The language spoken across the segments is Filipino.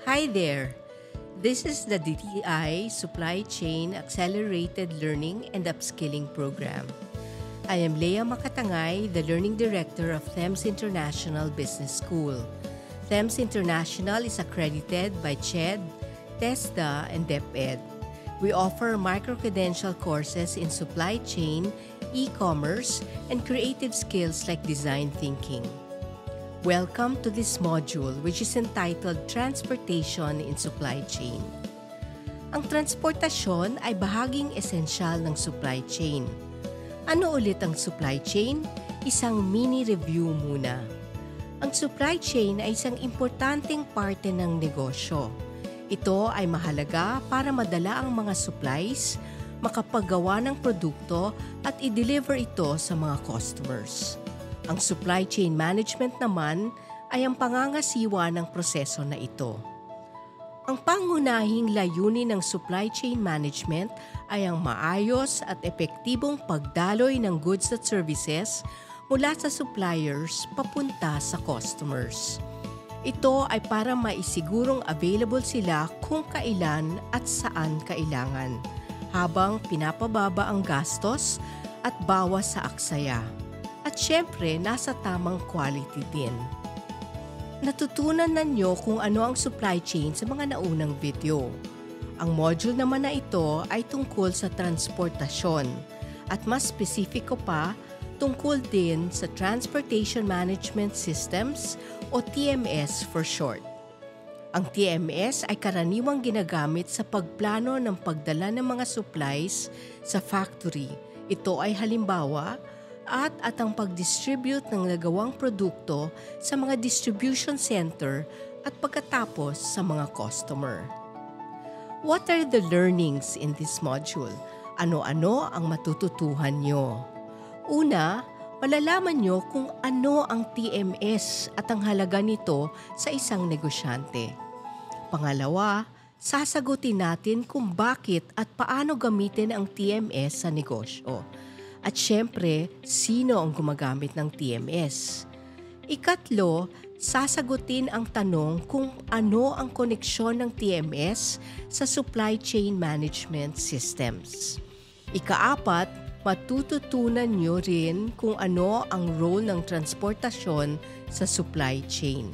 Hi there! This is the DTI Supply Chain Accelerated Learning and Upskilling Program. I am Leah Makatangay, the Learning Director of THEMS International Business School. THEMS International is accredited by CHED, TESDA, and DepEd. We offer micro-credential courses in supply chain, e-commerce, and creative skills like design thinking. Welcome to this module which is entitled Transportation in Supply Chain. Ang transportasyon ay bahaging esensyal ng supply chain. Ano ulit ang supply chain? Isang mini review muna. Ang supply chain ay isang importanteng parte ng negosyo. Ito ay mahalaga para madala ang mga supplies, makapagawa ng produkto at i-deliver ito sa mga customers. Ang supply chain management naman ay ang pangangasiwa ng proseso na ito. Ang pangunahing layunin ng supply chain management ay ang maayos at epektibong pagdaloy ng goods at services mula sa suppliers papunta sa customers. Ito ay para maisigurong available sila kung kailan at saan kailangan, habang pinapababa ang gastos at bawas sa aksaya. At syempre, nasa tamang quality din. Natutunan ninyo kung ano ang supply chain sa mga naunang video. Ang module naman na ito ay tungkol sa transportasyon at mas spesifiko pa, tungkol din sa Transportation Management Systems o TMS for short. Ang TMS ay karaniwang ginagamit sa pagplano ng pagdala ng mga supplies sa factory. Ito ay halimbawa, at ang pag-distribute ng nagawang produkto sa mga distribution center at pagkatapos sa mga customer. What are the learnings in this module? Ano-ano ang matututuhan nyo? Una, malalaman nyo kung ano ang TMS at ang halaga nito sa isang negosyante. Pangalawa, sasagutin natin kung bakit at paano gamitin ang TMS sa negosyo. At syempre, sino ang gumagamit ng TMS? Ikatlo, sasagutin ang tanong kung ano ang koneksyon ng TMS sa supply chain management systems. Ikaapat, matututunan nyo rin kung ano ang role ng transportasyon sa supply chain.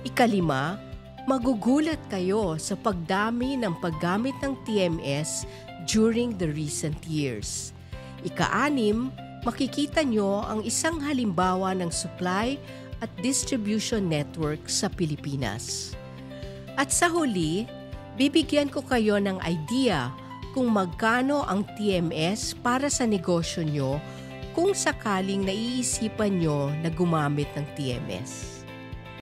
Ikalima, magugulat kayo sa pagdami ng paggamit ng TMS during the recent years. Ika-anim, makikita nyo ang isang halimbawa ng supply at distribution network sa Pilipinas. At sa huli, bibigyan ko kayo ng idea kung magkano ang TMS para sa negosyo nyo kung sakaling naiisipan nyo na gumamit ng TMS.